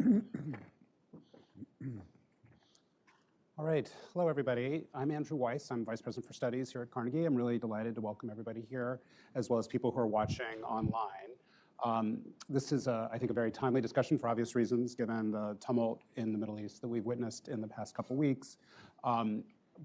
All right. Hello, everybody. I'm Andrew Weiss. I'm Vice President for Studies here at Carnegie. I'm really delighted to welcome everybody here, as well as people who are watching online. This is, I think, a very timely discussion for obvious reasons, given the tumult in the Middle East that we've witnessed in the past couple weeks.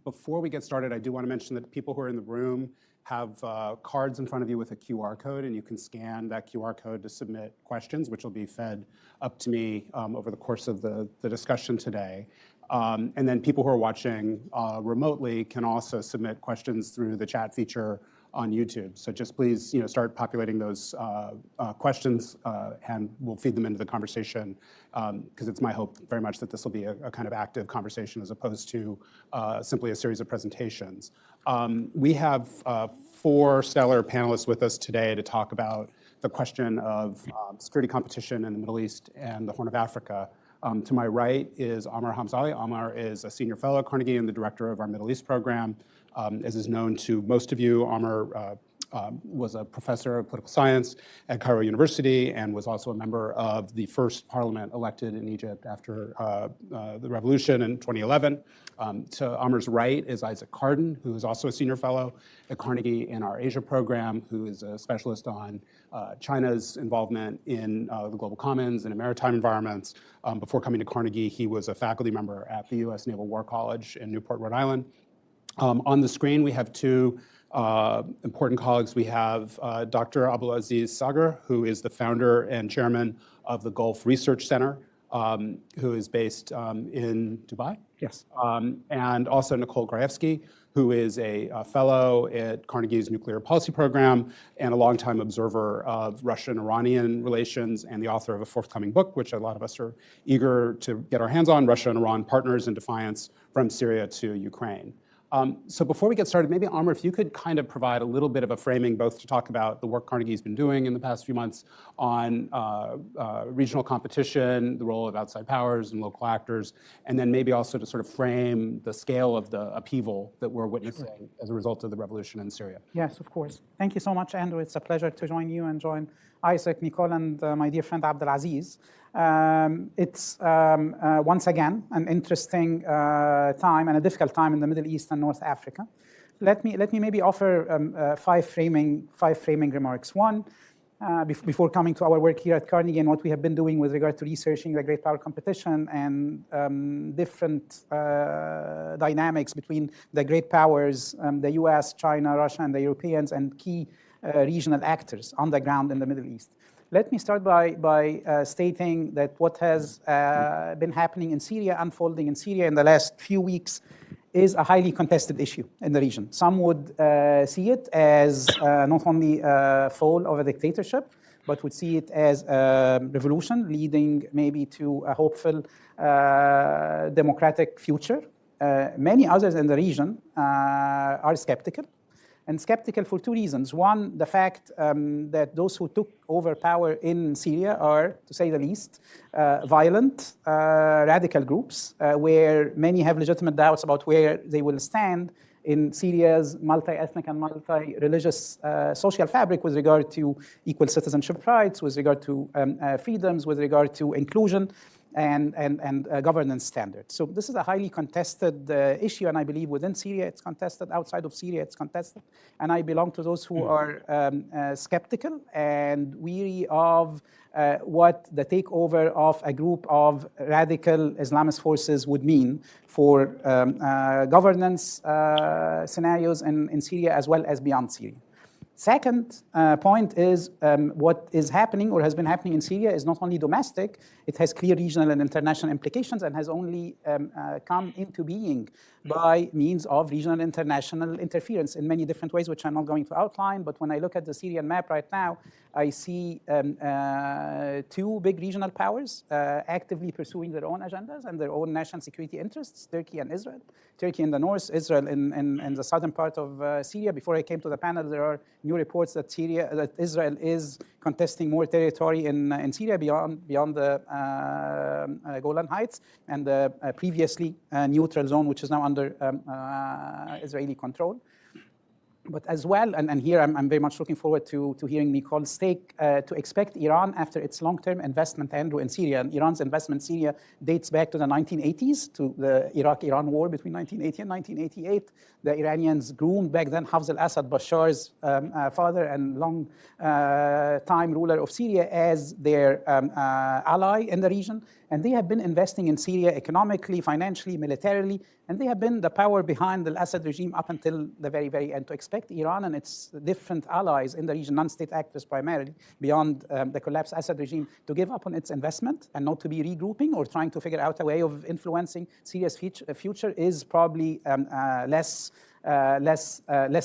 Before we get started, I do want to mention that people who are in the room have cards in front of you with a QR code, and you can scan that QR code to submit questions, which will be fed up to me over the course of the discussion today. And then people who are watching remotely can also submit questions through the chat feature on YouTube. So just please, start populating those questions, and we'll feed them into the conversation, because it's my hope very much that this will be a kind of active conversation as opposed to simply a series of presentations. We have 4 stellar panelists with us today to talk about the question of security competition in the Middle East and the Horn of Africa. To my right is Amar Hamzali. Amar is a senior fellow at Carnegie and the director of our Middle East program. As is known to most of you, Amar was a professor of political science at Cairo University and was also a member of the first parliament elected in Egypt after the revolution in 2011. To Amar's right is Isaac Carden, who is also a senior fellow at Carnegie in our Asia program, who is a specialist on China's involvement in the global commons and in maritime environments. Before coming to Carnegie, he was a faculty member at the U.S. Naval War College in Newport, Rhode Island. On the screen, we have 2 important colleagues. We have Dr. Abdulaziz Sagar, who is the founder and chairman of the Gulf Research Center, who is based in Dubai. Yes. And also Nicole Graevsky, who is a fellow at Carnegie's nuclear policy program and a longtime observer of Russian-Iranian relations and the author of a forthcoming book, which a lot of us are eager to get our hands on, Russia and Iran, Partners in Defiance from Syria to Ukraine. So before we get started, maybe Amar, if you could kind of provide a little bit of a framing, both to talk about the work Carnegie's been doing in the past few months on regional competition, the role of outside powers and local actors, and then maybe also to sort of frame the scale of the upheaval that we're witnessing as a result of the revolution in Syria. Yes, of course. Thank you so much, Andrew. It's a pleasure to join you and join Isaac, Nicole, and my dear friend Abdulaziz. It's once again an interesting time and a difficult time in the Middle East and North Africa. Let me maybe offer 5 framing remarks. One, before coming to our work here at Carnegie and what we have been doing with regard to researching the great power competition and different dynamics between the great powers, the US, China, Russia, and the Europeans, and key regional actors on the ground in the Middle East. Let me start by stating that what has been happening in Syria, unfolding in Syria in the last few weeks, is a highly contested issue in the region. Some would see it as not only a fall of a dictatorship, but would see it as a revolution leading maybe to a hopeful democratic future. Many others in the region are skeptical. And skeptical for 2 reasons. One, the fact that those who took over power in Syria are, to say the least, violent, radical groups, where many have legitimate doubts about where they will stand in Syria's multi-ethnic and multi-religious social fabric with regard to equal citizenship rights, with regard to freedoms, with regard to inclusion, and governance standards. So this is a highly contested issue, and I believe within Syria it's contested, outside of Syria it's contested, and I belong to those who are skeptical and weary of what the takeover of a group of radical Islamist forces would mean for governance scenarios in Syria as well as beyond Syria. Second point is what is happening or has been happening in Syria is not only domestic, it has clear regional and international implications and has only come into being by means of regional and international interference in many different ways, which I'm not going to outline. But when I look at the Syrian map right now, I see 2 big regional powers actively pursuing their own agendas and their own national security interests, Turkey and Israel. Turkey in the north, Israel in the southern part of Syria. Before I came to the panel, there are new reports that Israel is contesting more territory in Syria beyond the Golan Heights and the previously neutral zone, which is now under Israeli control. But as well, and here I'm very much looking forward to hearing Nicole's take, to expect Iran after its long-term investment, Andrew, in Syria. And Iran's investment in Syria dates back to the 1980s, to the Iraq-Iran war between 1980 and 1988. The Iranians groomed back then Hafez al-Assad, Bashar's father and long-time ruler of Syria, as their ally in the region. And they have been investing in Syria economically, financially, militarily, and they have been the power behind the Assad regime up until the very, very end. To expect Iran and its different allies in the region, non-state actors primarily, beyond the collapsed Assad regime, to give up on its investment and not to be regrouping or trying to figure out a way of influencing Syria's future is probably less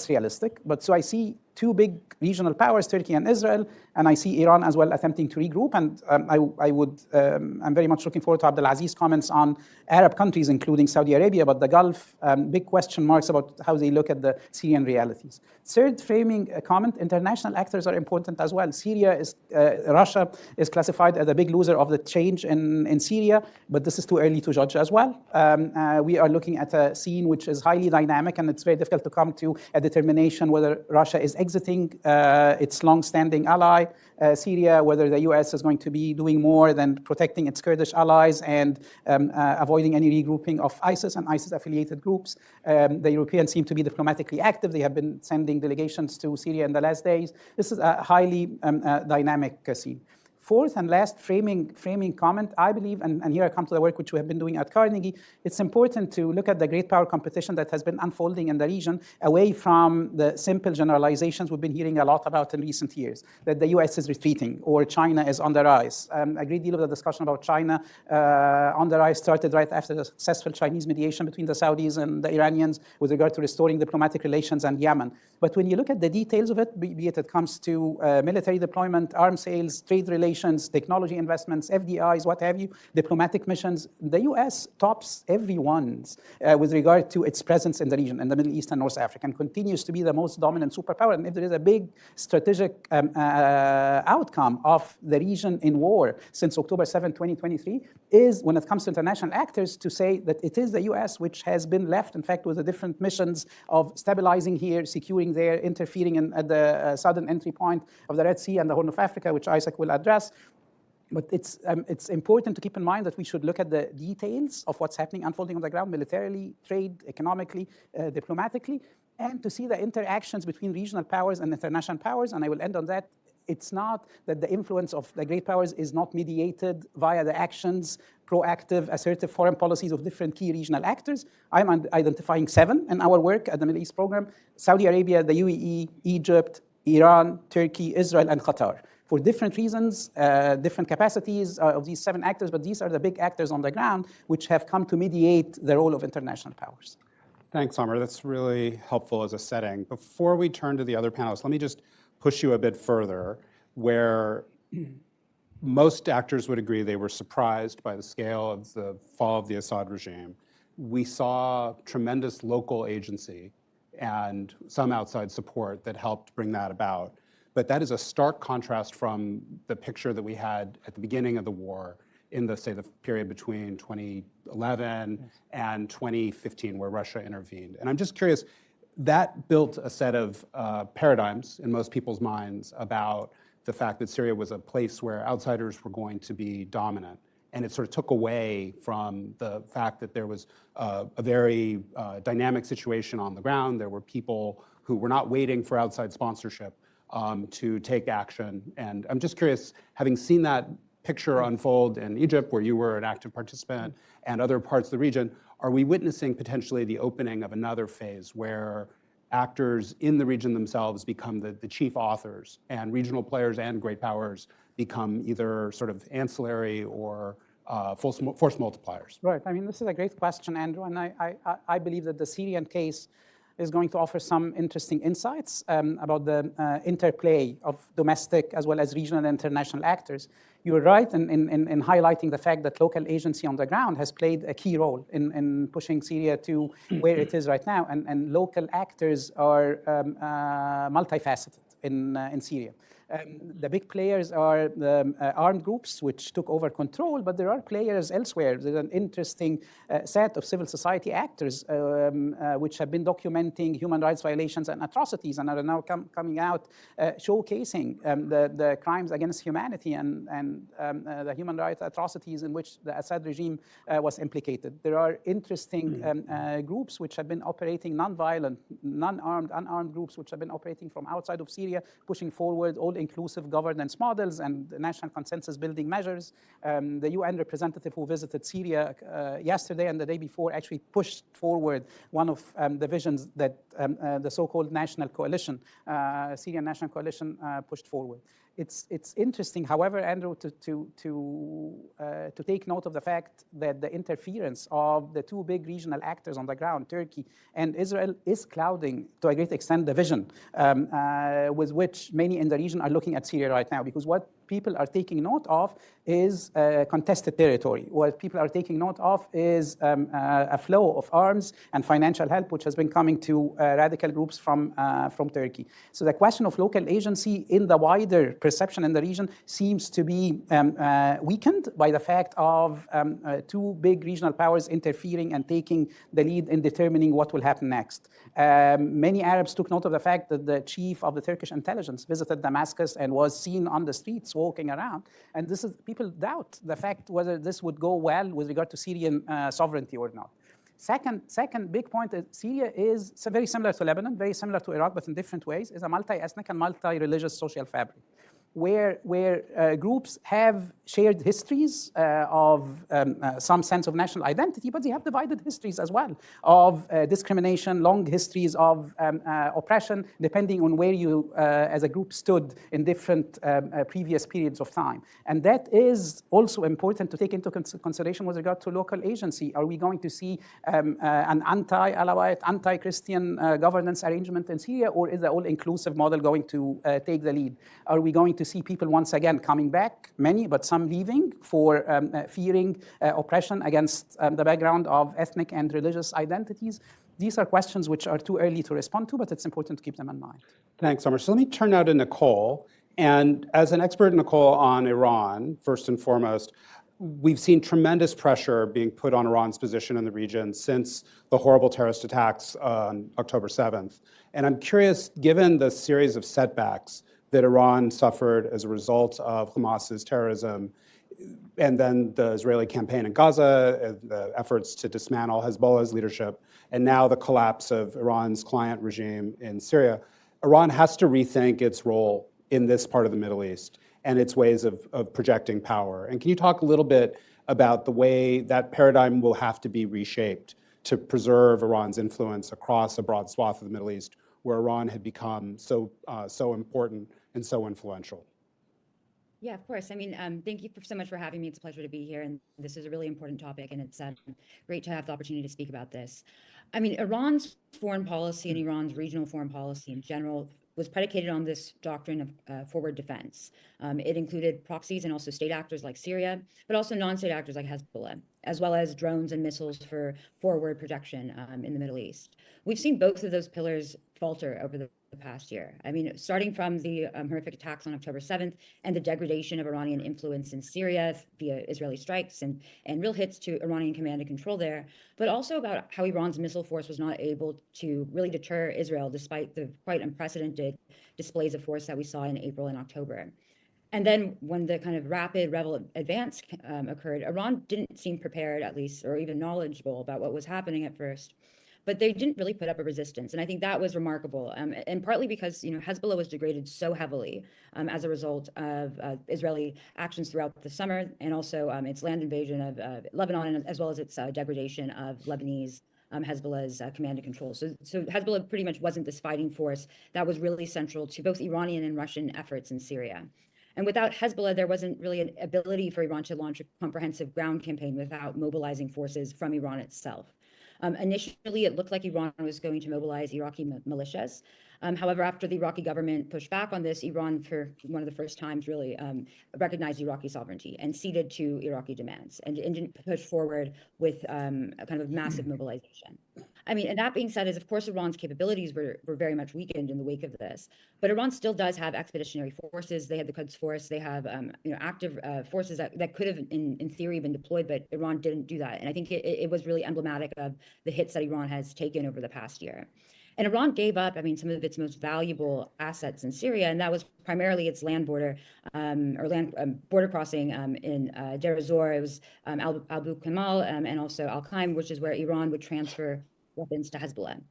realistic. But so I see two big regional powers, Turkey and Israel, and I see Iran as well attempting to regroup. And I'm very much looking forward to Abdelaziz's comments on Arab countries, including Saudi Arabia, but the Gulf, big question marks about how they look at the Syrian realities. Third framing comment, international actors are important as well. Russia is classified as a big loser of the change in Syria, but this is too early to judge as well. We are looking at a scene which is highly dynamic, and it's very difficult to come to a determination whether Russia is exiting its long-standing ally, Syria, whether the US is going to be doing more than protecting its Kurdish allies and avoiding any regrouping of ISIS and ISIS-affiliated groups. The Europeans seem to be diplomatically active. They have been sending delegations to Syria in the last days. This is a highly dynamic scene. Fourth and last framing comment, I believe, and here I come to the work which we have been doing at Carnegie, it's important to look at the great power competition that has been unfolding in the region away from the simple generalizations we've been hearing a lot about in recent years, that the US is retreating or China is on the rise. A great deal of the discussion about China on the rise started right after the successful Chinese mediation between the Saudis and the Iranians with regard to restoring diplomatic relations and Yemen. But when you look at the details of it, be it comes to military deployment, arms sales, trade relations, technology investments, FDIs, what have you, diplomatic missions, the US tops everyone's with regard to its presence in the region, in the Middle East and North Africa, and continues to be the most dominant superpower. And if there is a big strategic outcome of the region in war since October 7, 2023, is when it comes to international actors to say that it is the US which has been left, in fact, with the different missions of stabilizing here, securing there, interfering at the southern entry point of the Red Sea and the Horn of Africa, which Isaac will address. But it's important to keep in mind that we should look at the details of what's happening, unfolding on the ground, militarily, trade, economically, diplomatically, and to see the interactions between regional powers and international powers. And I will end on that. It's not that the influence of the great powers is not mediated via the actions, proactive, assertive foreign policies of different key regional actors. I'm identifying 7 in our work at the Middle East program: Saudi Arabia, the UAE, Egypt, Iran, Turkey, Israel, and Qatar. For different reasons, different capacities of these 7 actors, but these are the big actors on the ground which have come to mediate the role of international powers. Thanks, Amr. That's really helpful as a setting. Before we turn to the other panelists, let me just push you a bit further, where most actors would agree they were surprised by the scale of the fall of the Assad regime. We saw tremendous local agency and some outside support that helped bring that about. But that is a stark contrast from the picture that we had at the beginning of the war in the, say, the period between 2011 and 2015, where Russia intervened. And I'm just curious, that built a set of paradigms in most people's minds about the fact that Syria was a place where outsiders were going to be dominant. And it sort of took away from the fact that there was a very dynamic situation on the ground. There were people who were not waiting for outside sponsorship to take action. And I'm just curious, having seen that picture unfold in Egypt, where you were an active participant, and other parts of the region, are we witnessing potentially the opening of another phase where actors in the region themselves become the chief authors, and regional players and great powers become either sort of ancillary or force multipliers? Right. I mean, this is a great question, Andrew, and I believe that the Syrian case is going to offer some interesting insights about the interplay of domestic as well as regional and international actors. You're right in highlighting the fact that local agency on the ground has played a key role in pushing Syria to where it is right now, and local actors are multifaceted in Syria. The big players are the armed groups which took over control, but there are players elsewhere. There's an interesting set of civil society actors which have been documenting human rights violations and atrocities and are now coming out showcasing the crimes against humanity and the human rights atrocities in which the Assad regime was implicated. There are interesting groups which have been operating non-violent, non-armed, unarmed groups which have been operating from outside of Syria, pushing forward all-inclusive governance models and national consensus building measures. The UN representative who visited Syria yesterday and the day before actually pushed forward one of the visions that the so-called national coalition, Syrian National Coalition, pushed forward. It's interesting, however, Andrew, to take note of the fact that the interference of the two big regional actors on the ground, Turkey and Israel, is clouding to a great extent the vision with which many in the region are looking at Syria right now. Because what people are taking note of is contested territory. What people are taking note of is a flow of arms and financial help which has been coming to radical groups from Turkey. So the question of local agency in the wider perception in the region seems to be weakened by the fact of two big regional powers interfering and taking the lead in determining what will happen next. Many Arabs took note of the fact that the chief of the Turkish intelligence visited Damascus and was seen on the streets walking around. And this is, people doubt the fact whether this would go well with regard to Syrian sovereignty or not. Second big point is Syria is very similar to Lebanon, very similar to Iraq, but in different ways, is a multi-ethnic and multi-religious social fabric, where groups have shared histories of some sense of national identity, but they have divided histories as well of discrimination, long histories of oppression, depending on where you as a group stood in different previous periods of time. And that is also important to take into consideration with regard to local agency. Are we going to see an anti-Alawite, anti-Christian governance arrangement in Syria, or is the all-inclusive model going to take the lead? Are we going to see people once again coming back, many, but some leaving for fearing oppression against the background of ethnic and religious identities? These are questions which are too early to respond to, but it's important to keep them in mind. Thanks, Omar. So let me turn now to Nicole. And as an expert, Nicole, on Iran, first and foremost, we've seen tremendous pressure being put on Iran's position in the region since the horrible terrorist attacks on October 7th. And I'm curious, given the series of setbacks that Iran suffered as a result of Hamas's terrorism, and then the Israeli campaign in Gaza, and the efforts to dismantle Hezbollah's leadership, and now the collapse of Iran's client regime in Syria, Iran has to rethink its role in this part of the Middle East and its ways of projecting power. And can you talk a little bit about the way that paradigm will have to be reshaped to preserve Iran's influence across a broad swath of the Middle East, where Iran had become so important and so influential? Yeah, of course. I mean, thank you so much for having me. It's a pleasure to be here. And this is a really important topic, and it's great to have the opportunity to speak about this. I mean, Iran's foreign policy and Iran's regional foreign policy in general was predicated on this doctrine of forward defense. It included proxies and also state actors like Syria, but also non-state actors like Hezbollah, as well as drones and missiles for forward projection in the Middle East. We've seen both of those pillars falter over the past year. I mean, starting from the horrific attacks on October 7th and the degradation of Iranian influence in Syria via Israeli strikes and real hits to Iranian command and control there, but also about how Iran's missile force was not able to really deter Israel despite the quite unprecedented displays of force that we saw in April and October. And then when the kind of rapid rebel advance occurred, Iran didn't seem prepared, at least, or even knowledgeable about what was happening at first. But they didn't really put up a resistance. And I think that was remarkable, and partly because, you know, Hezbollah was degraded so heavily as a result of Israeli actions throughout the summer, and also its land invasion of Lebanon, as well as its degradation of Lebanese Hezbollah's command and control. So Hezbollah pretty much wasn't this fighting force that was really central to both Iranian and Russian efforts in Syria. And without Hezbollah, there wasn't really an ability for Iran to launch a comprehensive ground campaign without mobilizing forces from Iran itself. Initially, it looked like Iran was going to mobilize Iraqi militias, However, after the Iraqi government pushed back on this, Iran, for one of the first times, really recognized Iraqi sovereignty and ceded to Iraqi demands and didn't push forward with a kind of massive mobilization. I mean, and that being said, is of course Iran's capabilities were very much weakened in the wake of this, but Iran still does have expeditionary forces. They had the Quds Force. They have active forces that could have, in theory, been deployed, but Iran didn't do that. And I think it was really emblematic of the hits that Iran has taken over the past year. And Iran gave up, I mean, some of its most valuable assets in Syria, and that was primarily its land border border crossing in Deir ez-Zor. It was Abu Kamal and also Al-Qaim, which is where Iran would transfer weapons to Hezbollah.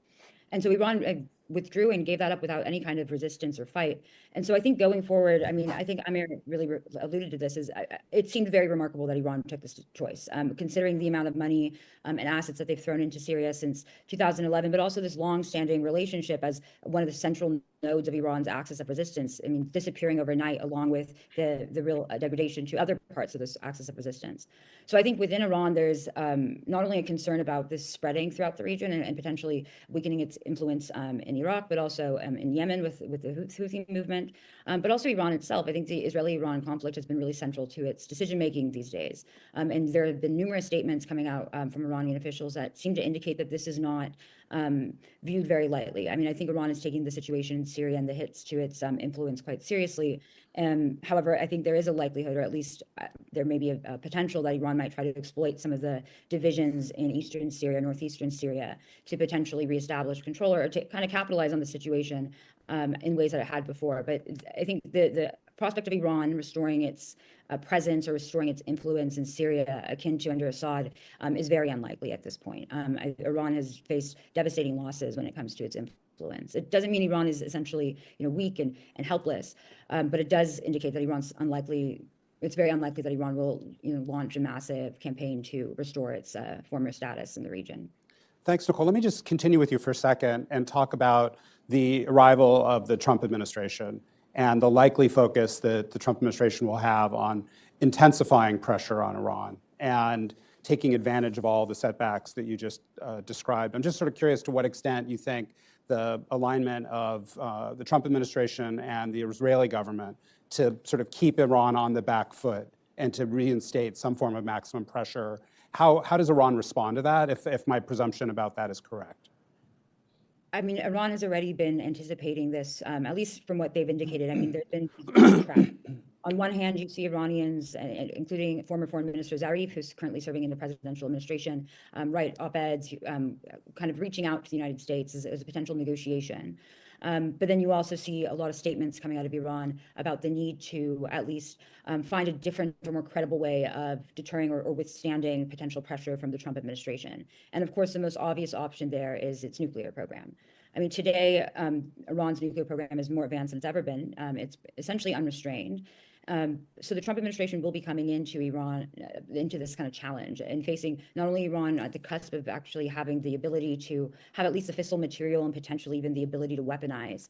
And so Iran withdrew and gave that up without any kind of resistance or fight. And so I think going forward, I mean, I think Amir really alluded to this, is it seemed very remarkable that Iran took this choice, considering the amount of money and assets that they've thrown into Syria since 2011, but also this long-standing relationship as one of the central nodes of Iran's axis of resistance. I mean, disappearing overnight, along with the real degradation to other parts of this axis of resistance. So I think within Iran, there's not only a concern about this spreading throughout the region and potentially weakening its influence in Iraq, but also in Yemen with the Houthi movement, but also Iran itself. I think the Israeli-Iran conflict has been really central to its decision-making these days. And there have been numerous statements coming out from Iranian officials that seem to indicate that this is not viewed very lightly. I mean, I think Iran is taking the situation in Syria and the hits to its influence quite seriously. However, I think there is a likelihood, or at least there may be a potential, that Iran might try to exploit some of the divisions in eastern Syria, northeastern Syria, to potentially reestablish control or to kind of capitalize on the situation in ways that it had before. But I think the prospect of Iran restoring its presence or restoring its influence in Syria, akin to under Assad, is very unlikely at this point. Iran has faced devastating losses when it comes to its influence. It doesn't mean Iran is essentially, weak and helpless, but it does indicate that Iran's unlikely. It's very unlikely that Iran will, launch a massive campaign to restore its former status in the region. Thanks, Nicole. Let me just continue with you for a second and talk about the arrival of the Trump administration and the likely focus that the Trump administration will have on intensifying pressure on Iran and taking advantage of all the setbacks that you just described. I'm just sort of curious to what extent you think the alignment of the Trump administration and the Israeli government to sort of keep Iran on the back foot and to reinstate some form of maximum pressure. How does Iran respond to that, if my presumption about that is correct? I mean, Iran has already been anticipating this, at least from what they've indicated. I mean, there's been track. On one hand, you see Iranians, including former Foreign Minister Zarif, who's currently serving in the presidential administration, write op-eds, kind of reaching out to the United States as a potential negotiation. But then you also see a lot of statements coming out of Iran about the need to at least find a different or more credible way of deterring or withstanding potential pressure from the Trump administration. And of course, the most obvious option there is its nuclear program. I mean, today, Iran's nuclear program is more advanced than it's ever been. It's essentially unrestrained. So the Trump administration will be coming into Iran, into this kind of challenge, and facing not only Iran at the cusp of actually having the ability to have at least the fissile material and potentially even the ability to weaponize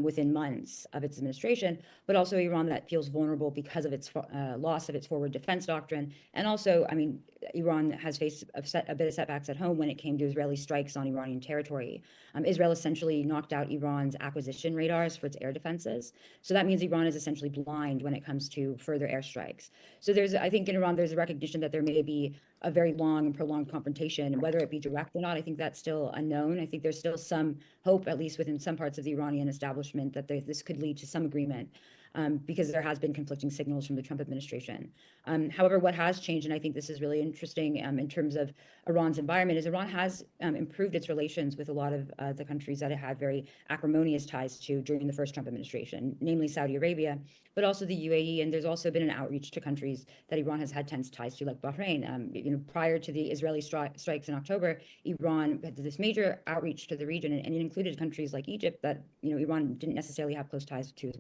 within months of its administration, but also Iran that feels vulnerable because of its loss of its forward defense doctrine. And also, I mean, Iran has faced a bit of setbacks at home when it came to Israeli strikes on Iranian territory. Israel essentially knocked out Iran's acquisition radars for its air defenses. So that means Iran is essentially blind when it comes to further airstrikes. So I think in Iran, there's a recognition that there may be a very long and prolonged confrontation, and whether it be direct or not, I think that's still unknown. I think there's still some hope, at least within some parts of the Iranian establishment, that this could lead to some agreement. Because there has been conflicting signals from the Trump administration. However, what has changed, and I think this is really interesting in terms of Iran's environment, is Iran has improved its relations with a lot of the countries that it had very acrimonious ties to during the first Trump administration, namely Saudi Arabia, but also the UAE. And there's also been an outreach to countries that Iran has had tense ties to, like Bahrain. Prior to the Israeli strikes in October, Iran had this major outreach to the region, and it included countries like Egypt that Iran didn't necessarily have close ties to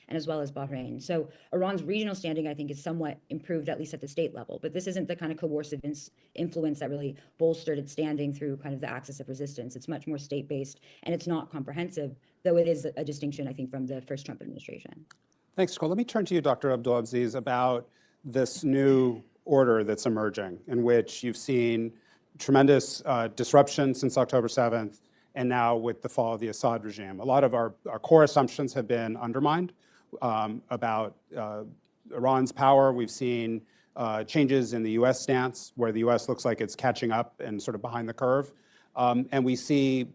as well as Bahrain. So Iran's regional standing, I think, is somewhat improved, at least at the state level. But this isn't the kind of coercive influence that really bolstered its standing through kind of the axis of resistance. It's much more state-based, and it's not comprehensive, though it is a distinction, I think, from the first Trump administration. Thanks, Nicole. Let me turn to you, Dr. Abdulaziz, about this new order that's emerging, in which you've seen tremendous disruption since October 7th, and now with the fall of the Assad regime. A lot of our core assumptions have been undermined about Iran's power. We've seen changes in the US stance, where the US looks like it's catching up and sort of behind the curve. And we see,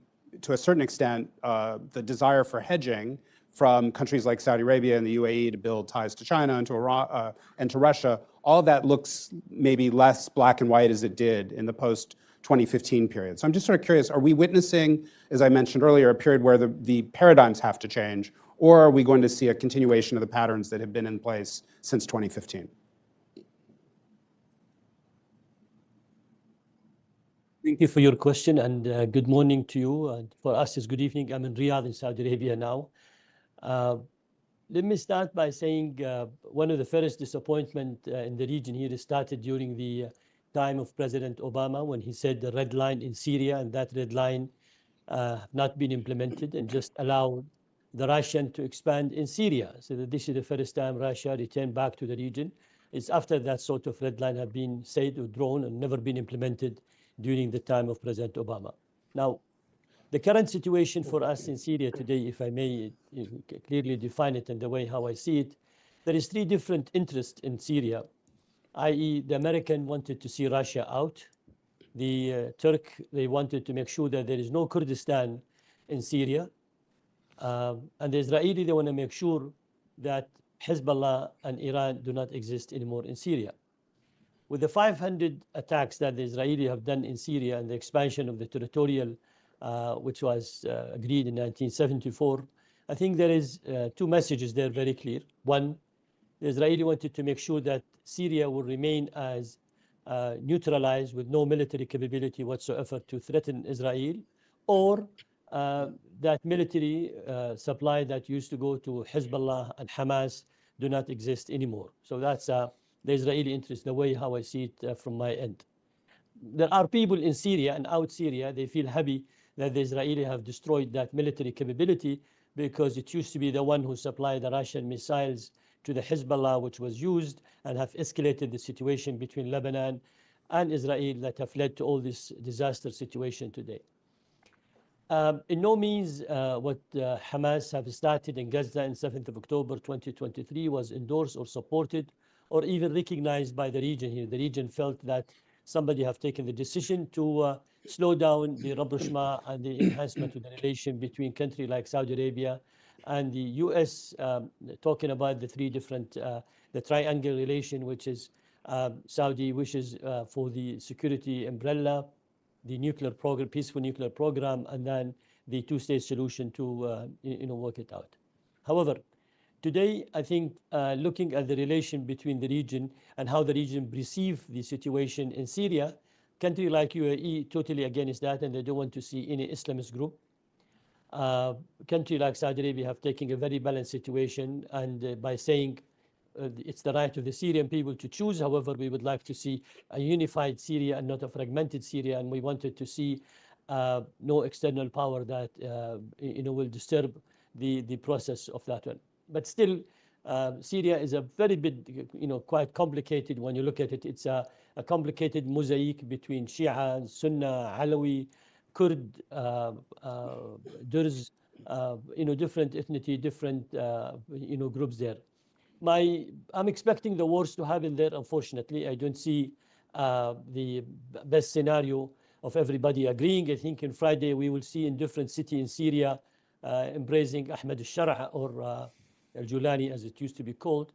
to a certain extent, the desire for hedging from countries like Saudi Arabia and the UAE to build ties to China and to Iran, and to Russia. All of that looks maybe less black and white as it did in the post-2015 period. So I'm just sort of curious, are we witnessing, as I mentioned earlier, a period where the paradigms have to change, or are we going to see a continuation of the patterns that have been in place since 2015? Thank you for your question, and good morning to you. And for us, it's good evening. I'm in Riyadh in Saudi Arabia now. Let me start by saying one of the first disappointment in the region here started during the time of President Obama, when he said the red line in Syria, and that red line not been implemented and just allowed the Russian to expand in Syria. So that this is the first time Russia returned back to the region. It's after that sort of red line had been said or drawn and never been implemented during the time of President Obama. Now, the current situation for us in Syria today, if I may clearly define it in the way how I see it, there is three different interests in Syria, i.e. the American wanted to see Russia out, the Turk, they wanted to make sure that there is no Kurdistan in Syria, and the Israeli, they want to make sure that Hezbollah and Iran do not exist anymore in Syria. With the 500 attacks that the Israelis have done in Syria and the expansion of the territorial, which was agreed in 1974, I think there is two messages there very clear. One, the Israeli wanted to make sure that Syria will remain as neutralized with no military capability whatsoever to threaten Israel, or that military supply that used to go to Hezbollah and Hamas do not exist anymore. So that's the Israeli interest, the way how I see it from my end. There are people in Syria and out Syria, they feel happy that the Israelis have destroyed that military capability, because it used to be the one who supplied the Russian missiles to the Hezbollah, which was used, and have escalated the situation between Lebanon and Israel that have led to all this disaster situation today. In no means what Hamas have started in Gaza on 7th of October 2023 was endorsed or supported or even recognized by the region here. The region felt that somebody have taken the decision to slow down the rapprochement and the enhancement of the relation between countries like Saudi Arabia and the US, talking about the three different, the triangle relation, which is Saudi wishes for the security umbrella, the nuclear program, peaceful nuclear program, and then the two-state solution to work it out. However, today, I think looking at the relation between the region and how the region perceive the situation in Syria, country like UAE totally against that, and they don't want to see any Islamist group. Country like Saudi Arabia have taken a very balanced situation, and by saying it's the right of the Syrian people to choose. However, we would like to see a unified Syria and not a fragmented Syria, and we wanted to see no external power that will disturb the process of that one. But still, Syria is a very big, quite complicated when you look at it. It's a complicated mosaic between Shia, Sunni, Alawi, Kurd, Druze, different ethnicity, different groups there. I'm expecting the worst to happen there. Unfortunately, I don't see the best scenario of everybody agreeing. I think on Friday we will see in different cities in Syria embracing Ahmed al-Shara, or al-Julani as it used to be called,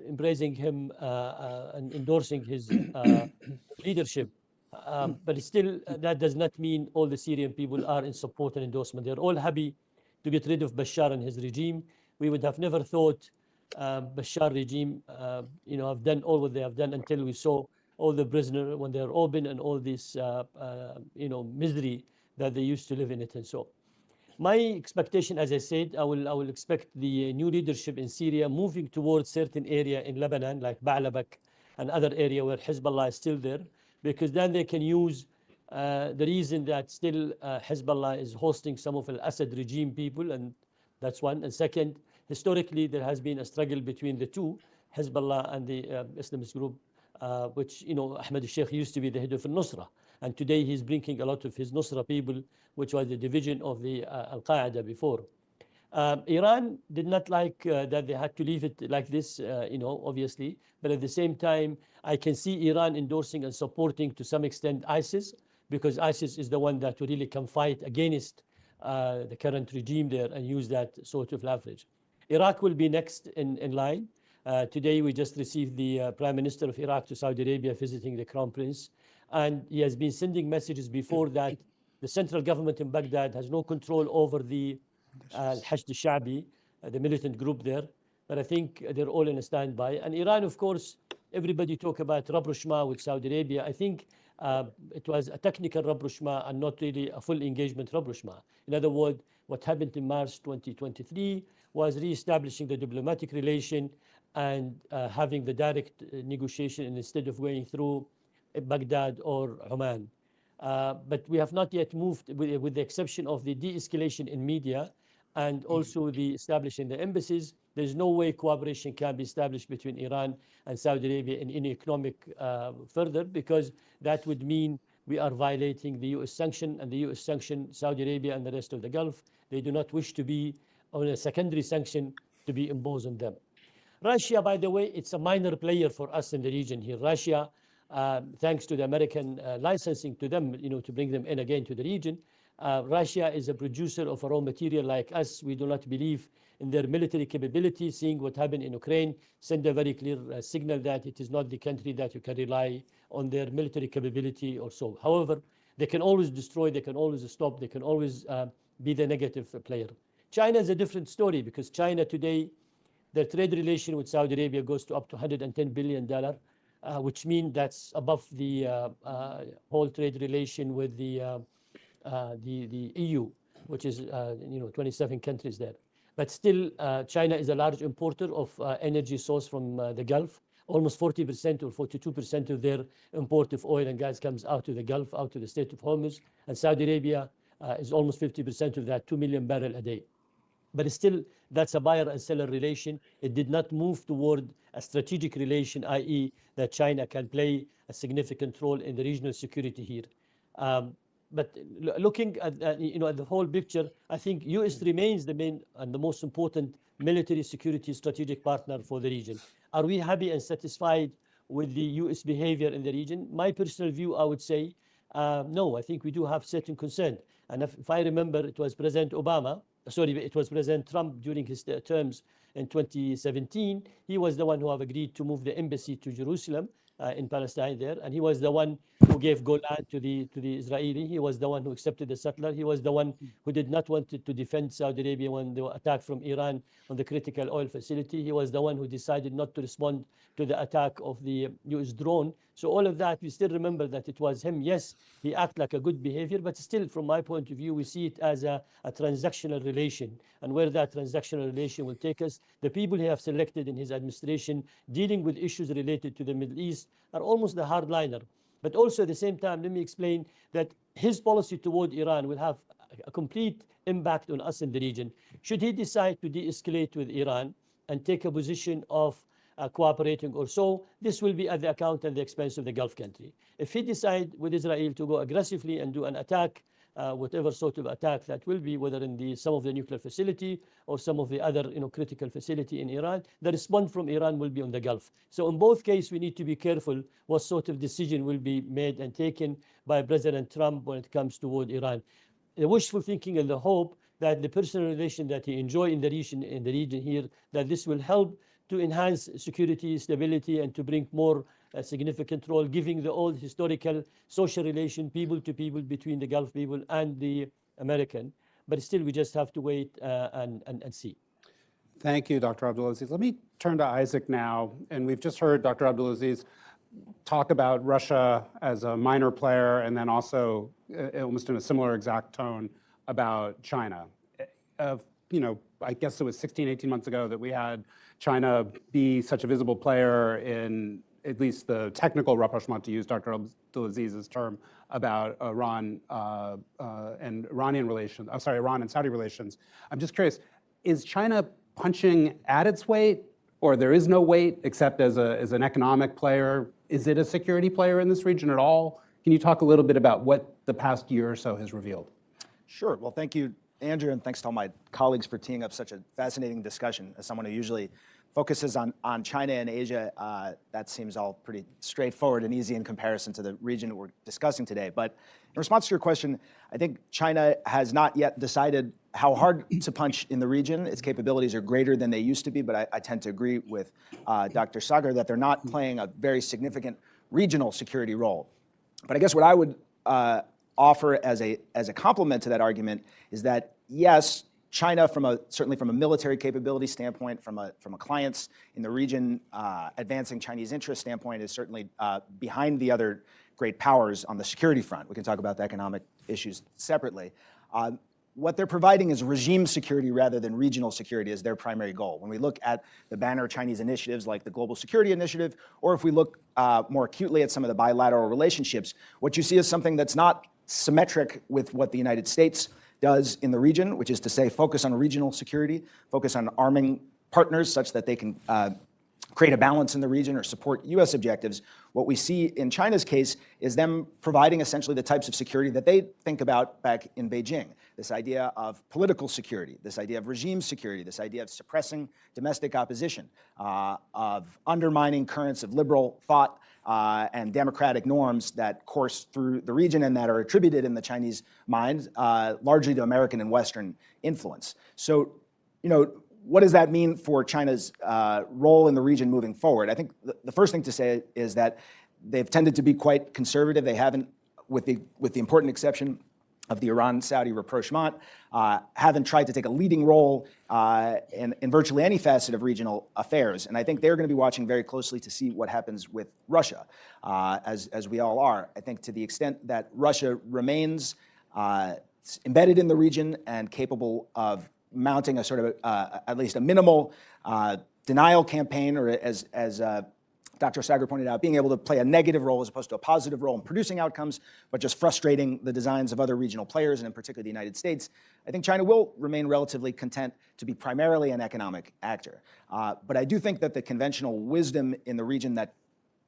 embracing him and endorsing his leadership. But still, that does not mean all the Syrian people are in support and endorsement. They're all happy to get rid of Bashar and his regime. We would have never thought Bashar regime, have done all what they have done until we saw all the prisoners when they're open and all this, misery that they used to live in it and so. My expectation, as I said, I will expect the new leadership in Syria moving towards certain area in Lebanon, like Ba'labak and other area where Hezbollah is still there, because then they can use the reason that still Hezbollah is hosting some of al-Assad regime people, and that's one. And second, historically, there has been a struggle between the two, Hezbollah and the Islamist group, which, Ahmed al-Sheikh used to be the head of al-Nusra. And today he's bringing a lot of his Nusra people, which was the division of the Al-Qaeda before. Iran did not like that they had to leave it like this, obviously. But at the same time, I can see Iran endorsing and supporting to some extent ISIS, because ISIS is the one that really can fight against the current regime there and use that sort of leverage. Iraq will be next in line. Today, we just received the Prime Minister of Iraq to Saudi Arabia visiting the Crown Prince. And he has been sending messages before that the central government in Baghdad has no control over the Hashd al-Sha'bi, the militant group there. But I think they're all in a standby. And Iran, of course, everybody talk about rapprochement with Saudi Arabia. I think it was a technical rapprochement and not really a full engagement rapprochement. In other words, what happened in March 2023 was re-establishing the diplomatic relation and having the direct negotiation instead of going through Baghdad or Oman. But we have not yet moved, with the exception of the de-escalation in media and also the establishing the embassies. There's no way cooperation can be established between Iran and Saudi Arabia in any economic further, because that would mean we are violating the US sanction, and the US sanction Saudi Arabia and the rest of the Gulf. They do not wish to be on a secondary sanction to be imposed on them. Russia, by the way, it's a minor player for us in the region here. Russia, thanks to the American licensing to them, to bring them in again to the region. Russia is a producer of a raw material like us. We do not believe in their military capability. Seeing what happened in Ukraine send a very clear signal that it is not the country that you can rely on their military capability or so. However, they can always destroy, they can always stop, they can always be the negative player. China is a different story, because China today, their trade relation with Saudi Arabia goes to up to $110 billion, which means that's above the whole trade relation with the EU, which is 27 countries there. But still, China is a large importer of energy source from the Gulf. Almost 40% or 42% of their import of oil and gas comes out of the Gulf, out of the Strait of Hormuz. And Saudi Arabia is almost 50% of that, 2 million barrels a day. But still, that's a buyer and seller relation. It did not move toward a strategic relation, i.e. that China can play a significant role in the regional security here. But looking at the whole picture, I think US remains the main and the most important military security strategic partner for the region. Are we happy and satisfied with the US behavior in the region? My personal view, I would say, no. I think we do have certain concern. And if I remember, it was President Trump during his terms in 2017. He was the one who have agreed to move the embassy to Jerusalem in Palestine there, and he was the one who gave Golan to the Israeli. He was the one who accepted the settler. He was the one who did not want to defend Saudi Arabia when they were attacked from Iran on the critical oil facility. He was the one who decided not to respond to the attack of the US drone. So all of that, we still remember that it was him. Yes, he acted like a good behavior, but still, from my point of view, we see it as a transactional relation. And where that transactional relation will take us, the people he have selected in his administration dealing with issues related to the Middle East are almost the hardliner. But also at the same time, let me explain that his policy toward Iran will have a complete impact on us in the region. Should he decide to de-escalate with Iran and take a position of cooperating or so, this will be at the account and the expense of the Gulf country. If he decides with Israel to go aggressively and do an attack, whatever sort of attack that will be, whether in some of the nuclear facility or some of the other critical facility in Iran, the response from Iran will be on the Gulf. So in both cases, we need to be careful what sort of decision will be made and taken by President Trump when it comes toward Iran. The wishful thinking and the hope that the personal relation that he enjoys in the region here, that this will help to enhance security, stability, and to bring more significant role, giving the old historical social relation, people to people, between the Gulf people and the American. But still, we just have to wait and see. Thank you, Dr. Abdulaziz. Let me turn to Isaac now. And we've just heard Dr. Abdulaziz talk about Russia as a minor player, and then also almost in a similar exact tone about China. I guess it was 16, 18 months ago that we had China be such a visible player in at least the technical rapprochement, to use Dr. Abdulaziz's term, about Iran and Iranian relations. I'm sorry, Iran and Saudi relations. I'm just curious, is China punching at its weight, or there is no weight except as an economic player? Is it a security player in this region at all? Can you talk a little bit about what the past year or so has revealed? Sure. Well, thank you, Andrew, and thanks to all my colleagues for teeing up such a fascinating discussion. As someone who usually focuses on China and Asia, that seems all pretty straightforward and easy in comparison to the region that we're discussing today. But in response to your question, I think China has not yet decided how hard to punch in the region. Its capabilities are greater than they used to be, but I tend to agree with Dr. Sagar that they're not playing a very significant regional security role. But I guess what I would offer as a complement to that argument is that, yes, China, certainly from a military capability standpoint, from a clients in the region, advancing Chinese interest standpoint, is certainly behind the other great powers on the security front. We can talk about the economic issues separately. What they're providing is regime security rather than regional security as their primary goal. When we look at the banner Chinese initiatives like the Global Security Initiative, or if we look more acutely at some of the bilateral relationships, what you see is something that's not symmetric with what the United States does in the region, which is to say focus on regional security, focus on arming partners such that they can create a balance in the region or support US objectives. What we see in China's case is them providing essentially the types of security that they think about back in Beijing. This idea of political security, this idea of regime security, this idea of suppressing domestic opposition, of undermining currents of liberal thought and democratic norms that course through the region and that are attributed in the Chinese mind largely to American and Western influence. So, what does that mean for China's role in the region moving forward? I think the first thing to say is that they've tended to be quite conservative. They haven't, with the important exception of the Iran-Saudi rapprochement, haven't tried to take a leading role in virtually any facet of regional affairs. And I think they're going to be watching very closely to see what happens with Russia, as we all are. I think to the extent that Russia remains embedded in the region and capable of mounting a sort of at least a minimal denial campaign, or as Dr. Sagar pointed out, being able to play a negative role as opposed to a positive role in producing outcomes, but just frustrating the designs of other regional players, and in particular the United States, I think China will remain relatively content to be primarily an economic actor. But I do think that the conventional wisdom in the region that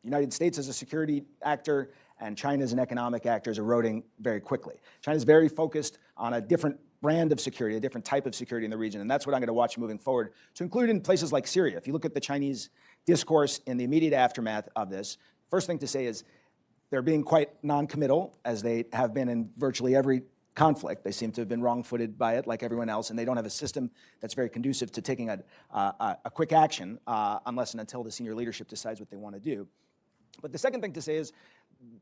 the United States as a security actor and China as an economic actor is eroding very quickly. China is very focused on a different brand of security, a different type of security in the region, and that's what I'm going to watch moving forward, to include in places like Syria. If you look at the Chinese discourse in the immediate aftermath of this, first thing to say is they're being quite non-committal, as they have been in virtually every conflict. They seem to have been wrong-footed by it, like everyone else, and they don't have a system that's very conducive to taking a quick action unless and until the senior leadership decides what they want to do. But the second thing to say is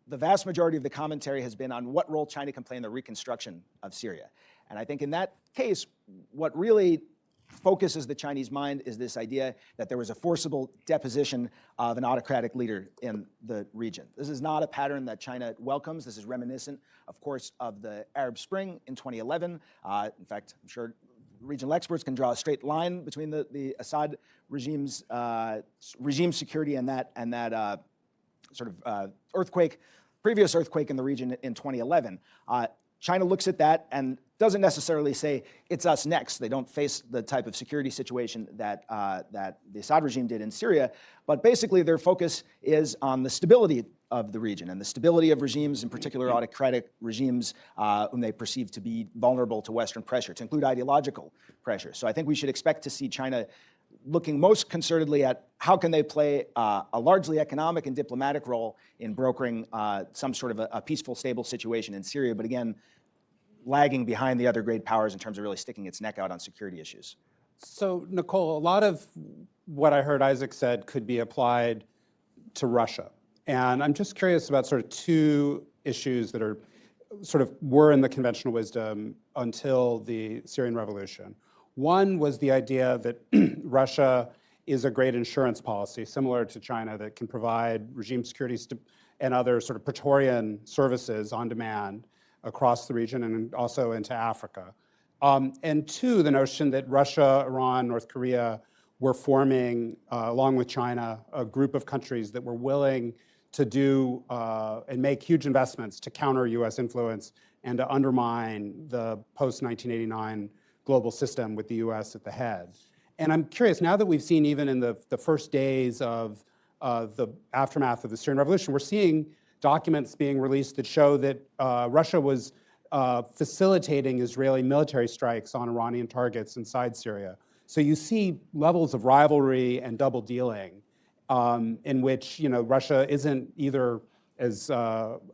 the vast majority of the commentary has been on what role China can play in the reconstruction of Syria. And I think in that case, what really focuses the Chinese mind is this idea that there was a forcible deposition of an autocratic leader in the region. This is not a pattern that China welcomes. This is reminiscent, of course, of the Arab Spring in 2011. In fact, I'm sure regional experts can draw a straight line between the Assad regime's regime security and that sort of previous earthquake in the region in 2011. China looks at that and doesn't necessarily say, it's us next. They don't face the type of security situation that the Assad regime did in Syria, but basically their focus is on the stability of the region and the stability of regimes, in particular autocratic regimes whom they perceive to be vulnerable to Western pressure, to include ideological pressure. So I think we should expect to see China looking most concertedly at how can they play a largely economic and diplomatic role in brokering some sort of a peaceful, stable situation in Syria, but again, lagging behind the other great powers in terms of really sticking its neck out on security issues. So, Nicole, a lot of what I heard Isaac said could be applied to Russia. And I'm just curious about sort of two issues that are were in the conventional wisdom until the Syrian revolution. One was the idea that Russia is a great insurance policy, similar to China, that can provide regime security and other sort of Praetorian services on demand across the region and also into Africa. And two, the notion that Russia, Iran, North Korea were forming, along with China, a group of countries that were willing to do and make huge investments to counter US influence and to undermine the post-1989 global system with the US at the head. And I'm curious, now that we've seen even in the first days of the aftermath of the Syrian revolution, we're seeing documents being released that show that Russia was facilitating Israeli military strikes on Iranian targets inside Syria. So you see levels of rivalry and double dealing in which Russia isn't either, as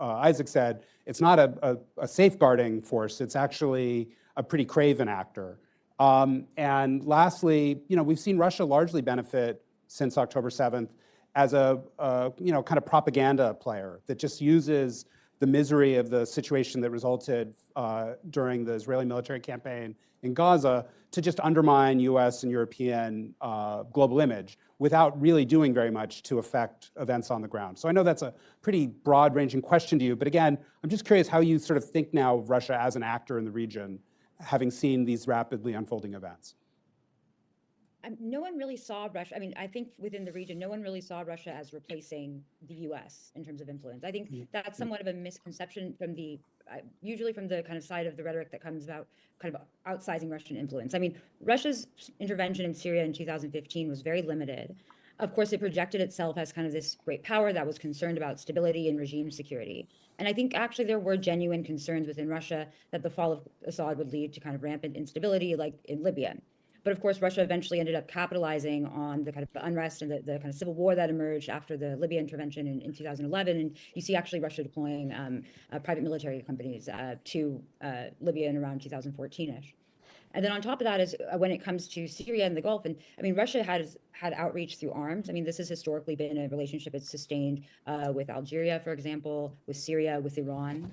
Isaac said, it's not a safeguarding force. It's actually a pretty craven actor. And lastly, we've seen Russia largely benefit since October 7th as a kind of propaganda player that just uses the misery of the situation that resulted during the Israeli military campaign in Gaza to just undermine US and European global image without really doing very much to affect events on the ground. So I know that's a pretty broad-ranging question to you, but again, I'm just curious how you sort of think now of Russia as an actor in the region, having seen these rapidly unfolding events. No one really saw Russia. I mean, I think within the region, no one really saw Russia as replacing the US in terms of influence. I think that's somewhat of a misconception from the, usually from the kind of side of the rhetoric that comes about kind of outsizing Russian influence. I mean, Russia's intervention in Syria in 2015 was very limited. Of course, it projected itself as kind of this great power that was concerned about stability and regime security. And I think actually there were genuine concerns within Russia that the fall of Assad would lead to kind of rampant instability like in Libya. But of course, Russia eventually ended up capitalizing on the kind of unrest and the kind of civil war that emerged after the Libya intervention in 2011. And you see actually Russia deploying private military companies to Libya in around 2014-ish. And then on top of that is when it comes to Syria and the Gulf, and I mean, Russia has had outreach through arms. I mean, this has historically been a relationship it's sustained with Algeria, for example, with Syria, with Iran.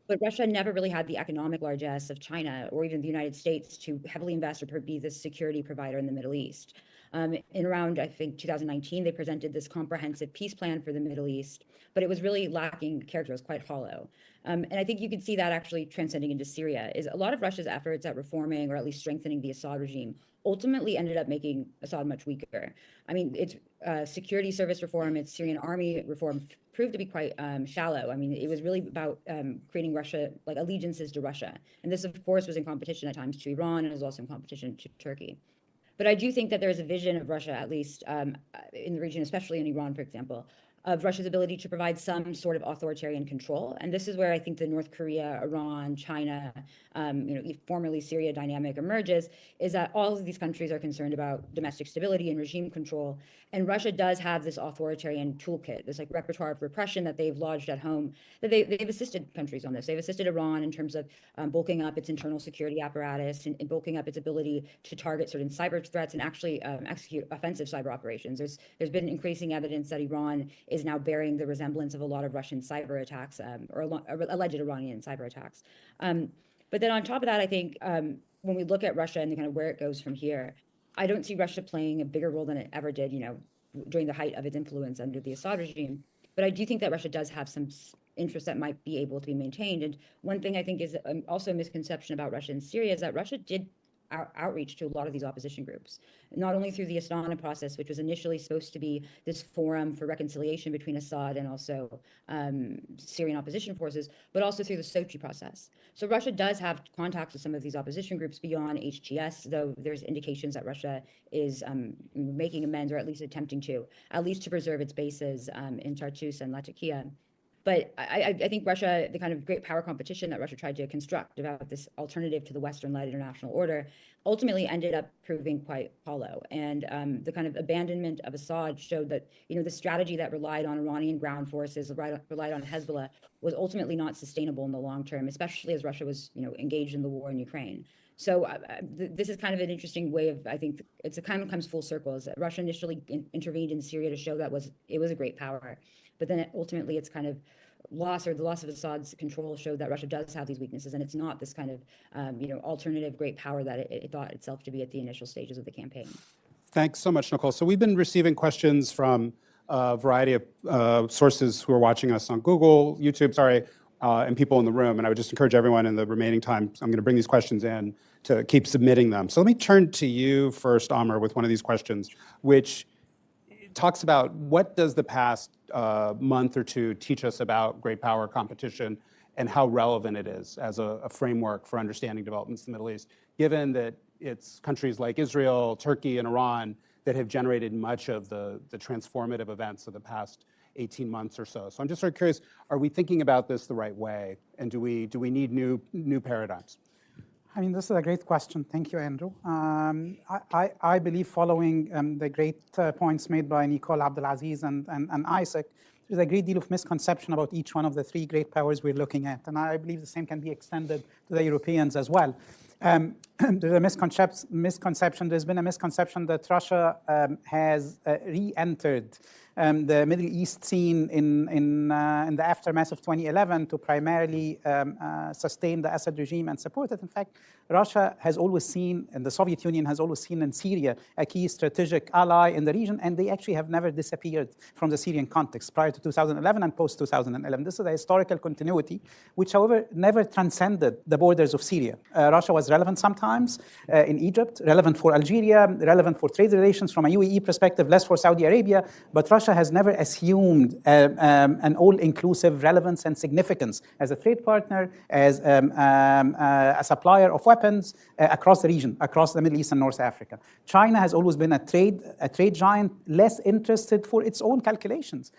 But Russia never really had the economic largesse of China or even the United States to heavily invest or be the security provider in the Middle East. In around, I think, 2019, they presented this comprehensive peace plan for the Middle East, but it was really lacking character. It was quite hollow. And I think you could see that actually transcending into Syria is a lot of Russia's efforts at reforming or at least strengthening the Assad regime ultimately ended up making Assad much weaker. I mean, its security service reform, its Syrian army reform proved to be quite shallow. I mean, it was really about creating Russia, like allegiances to Russia. And this, of course, was in competition at times to Iran and was also in competition to Turkey. But I do think that there is a vision of Russia, at least in the region, especially in Iran, for example, of Russia's ability to provide some sort of authoritarian control. And this is where I think the North Korea, Iran, China, formerly Syria dynamic emerges, is that all of these countries are concerned about domestic stability and regime control. And Russia does have this authoritarian toolkit, this like repertoire of repression that they've lodged at home, that they've assisted countries on this. They've assisted Iran in terms of bulking up its internal security apparatus and bulking up its ability to target certain cyber threats and actually execute offensive cyber operations. There's been increasing evidence that Iran is now bearing the resemblance of a lot of Russian cyber attacks or alleged Iranian cyber attacks. But then on top of that, I think when we look at Russia and kind of where it goes from here, I don't see Russia playing a bigger role than it ever did, during the height of its influence under the Assad regime. But I do think that Russia does have some interests that might be able to be maintained. And one thing I think is also a misconception about Russia and Syria is that Russia did outreach to a lot of these opposition groups, not only through the Astana process, which was initially supposed to be this forum for reconciliation between Assad and also Syrian opposition forces, but also through the Sochi process. So Russia does have contacts with some of these opposition groups beyond HTS, though there's indications that Russia is making amends or at least attempting to, at least to preserve its bases in Tartus and Latakia. But I think Russia, the kind of great power competition that Russia tried to construct about this alternative to the Western-led international order, ultimately ended up proving quite hollow. And the kind of abandonment of Assad showed that, the strategy that relied on Iranian ground forces, relied on Hezbollah, was ultimately not sustainable in the long term, especially as Russia was, engaged in the war in Ukraine. So this is kind of an interesting way of, I think, it kind of comes full circle. Is that Russia initially intervened in Syria to show that it was a great power. But then ultimately its kind of the loss of Assad's control showed that Russia does have these weaknesses, and it's not this kind of alternative great power that it thought itself to be at the initial stages of the campaign. Thanks so much, Nicole. So we've been receiving questions from a variety of sources who are watching us on Google, YouTube, and people in the room. And I would just encourage everyone in the remaining time, I'm going to bring these questions in to keep submitting them. So let me turn to you first, Amr, with one of these questions, which talks about what does the past month or two teach us about great power competition and how relevant it is as a framework for understanding developments in the Middle East, given that it's countries like Israel, Turkey, and Iran that have generated much of the transformative events of the past 18 months or so. So I'm just sort of curious, are we thinking about this the right way? And do we need new paradigms? I mean, this is a great question. Thank you, Andrew. I believe, following the great points made by Nicole, Abdulaziz, and Isaac, there's a great deal of misconception about each one of the three great powers we're looking at. And I believe the same can be extended to the Europeans as well. There's a misconception. There's been a misconception that Russia has re-entered the Middle East scene in the aftermath of 2011 to primarily sustain the Assad regime and support it. In fact, Russia has always seen, and the Soviet Union has always seen in Syria, a key strategic ally in the region, and they actually have never disappeared from the Syrian context prior to 2011 and post-2011. This is a historical continuity, which, however, never transcended the borders of Syria. Russia was relevant sometimes in Egypt, relevant for Algeria, relevant for trade relations from a UAE perspective, less for Saudi Arabia, but Russia has never assumed an all-inclusive relevance and significance as a trade partner, as a supplier of weapons across the region, across the Middle East and North Africa. China has always been a trade giant, less interested for its own calculations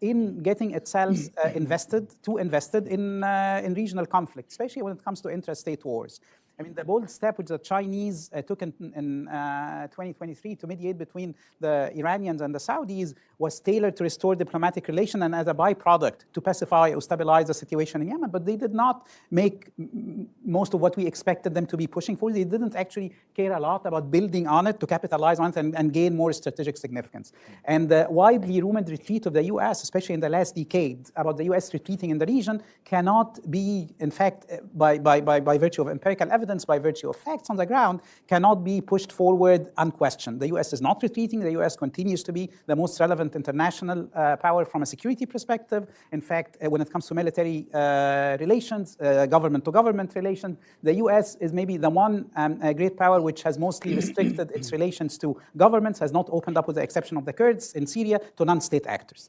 in getting itself invested in regional conflict, especially when it comes to intrastate wars. I mean, the bold step which the Chinese took in 2023 to mediate between the Iranians and the Saudis was tailored to restore diplomatic relations and as a byproduct to pacify or stabilize the situation in Yemen. But they did not make most of what we expected them to be pushing for. They didn't actually care a lot about building on it to capitalize on it and gain more strategic significance. And the widely rumored retreat of the U.S., especially in the last decade, about the U.S. retreating in the region cannot be, in fact, by virtue of empirical evidence, by virtue of facts on the ground, cannot be pushed forward unquestioned. The U.S. is not retreating. The U.S. continues to be the most relevant international power from a security perspective. In fact, when it comes to military relations, government-to-government relations, the U.S. is maybe the one great power which has mostly restricted its relations to governments, has not opened up, with the exception of the Kurds in Syria, to non-state actors.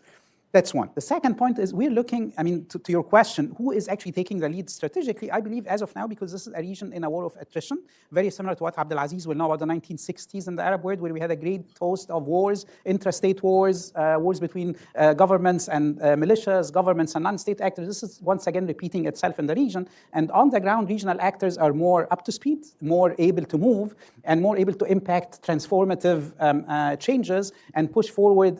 That's one. The second point is we're looking, I mean, to your question, who is actually taking the lead strategically? I believe as of now, because this is a region in a war of attrition, very similar to what Abdulaziz will know about the 1960s in the Arab world, where we had a great host of wars, intrastate wars, wars between governments and militias, governments and non-state actors. This is once again repeating itself in the region. And on the ground, regional actors are more up to speed, more able to move, and more able to impact transformative changes and push forward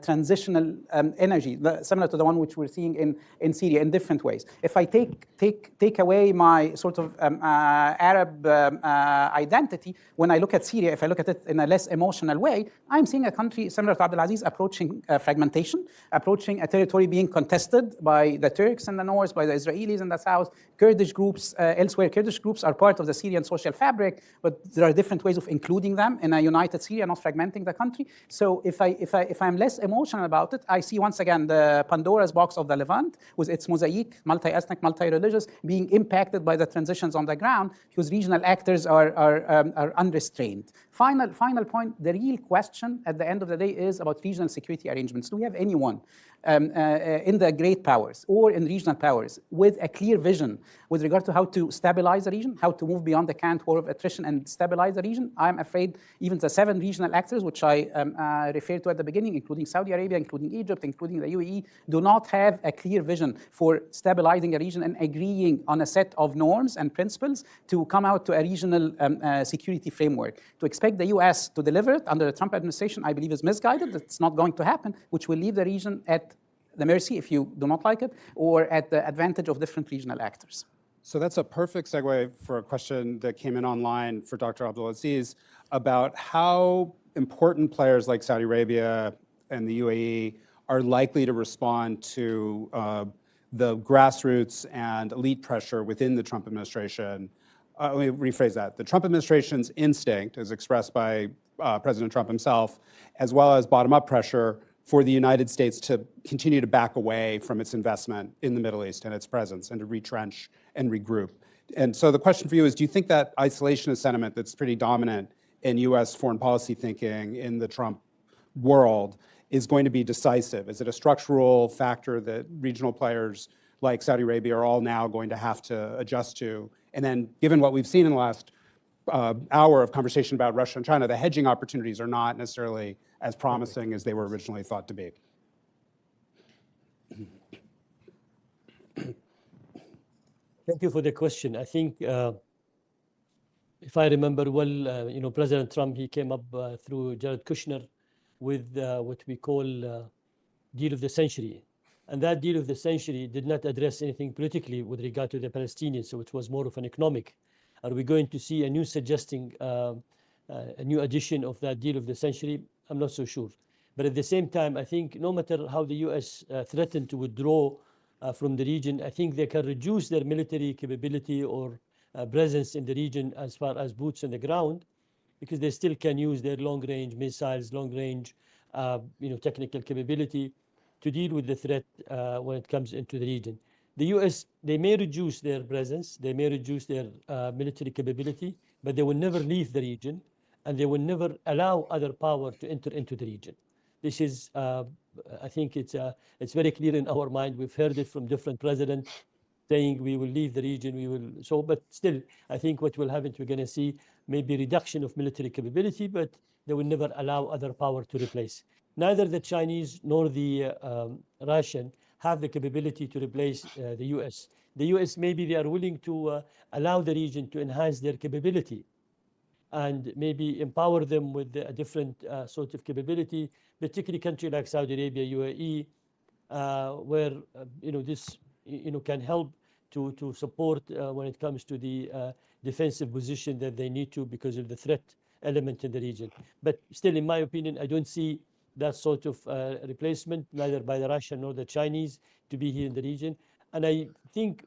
transitional energy, similar to the one which we're seeing in Syria in different ways. If I take away my sort of Arab identity, when I look at Syria, if I look at it in a less emotional way, I'm seeing a country similar to Abdulaziz approaching fragmentation, approaching a territory being contested by the Turks in the north, by the Israelis in the south, Kurdish groups elsewhere. Kurdish groups are part of the Syrian social fabric, but there are different ways of including them in a united Syria, not fragmenting the country. So if I'm less emotional about it, I see once again the Pandora's box of the Levant with its mosaic, multi-ethnic, multi-religious, being impacted by the transitions on the ground because regional actors are unrestrained. Final point, the real question at the end of the day is about regional security arrangements. Do we have anyone in the great powers or in regional powers with a clear vision with regard to how to stabilize the region, how to move beyond the current war of attrition and stabilize the region? I'm afraid even the 7 regional actors, which I referred to at the beginning, including Saudi Arabia, including Egypt, including the UAE, do not have a clear vision for stabilizing a region and agreeing on a set of norms and principles to come out to a regional security framework. To expect the US to deliver it under the Trump administration, I believe is misguided. It's not going to happen, which will leave the region at the mercy, if you do not like it, or at the advantage of different regional actors. So that's a perfect segue for a question that came in online for Dr. Abdulaziz about how important players like Saudi Arabia and the UAE are likely to respond to the grassroots and elite pressure within the Trump administration. Let me rephrase that. The Trump administration's instinct, as expressed by President Trump himself, as well as bottom-up pressure for the United States to continue to back away from its investment in the Middle East and its presence and to retrench and regroup. And so the question for you is, do you think that isolationist sentiment that's pretty dominant in US foreign policy thinking in the Trump world is going to be decisive? Is it a structural factor that regional players like Saudi Arabia are all now going to have to adjust to? And then given what we've seen in the last hour of conversation about Russia and China, the hedging opportunities are not necessarily as promising as they were originally thought to be. Thank you for the question. I think, if I remember well, President Trump, he came up through Jared Kushner with what we call deal of the century. And that deal of the century did not address anything politically with regard to the Palestinians, so it was more of an economic. Are we going to see a new suggesting, a new edition of that deal of the century? I'm not so sure. But at the same time, I think no matter how the US threatened to withdraw from the region, I think they can reduce their military capability or presence in the region as far as boots on the ground, because they still can use their long-range missiles, long-range technical capability to deal with the threat when it comes into the region. The US, they may reduce their presence, they may reduce their military capability, but they will never leave the region, and they will never allow other power to enter into the region. This is, I think it's very clear in our mind. We've heard it from different presidents saying we will leave the region, but still, I think what will happen, we're going to see maybe reduction of military capability, but they will never allow other power to replace. Neither the Chinese nor the Russian have the capability to replace the US. The US, maybe they are willing to allow the region to enhance their capability and maybe empower them with a different sort of capability, particularly countries like Saudi Arabia, UAE, where this can help to support when it comes to the defensive position that they need to because of the threat element in the region. But still, in my opinion, I don't see that sort of replacement, neither by the Russian nor the Chinese, to be here in the region. And I think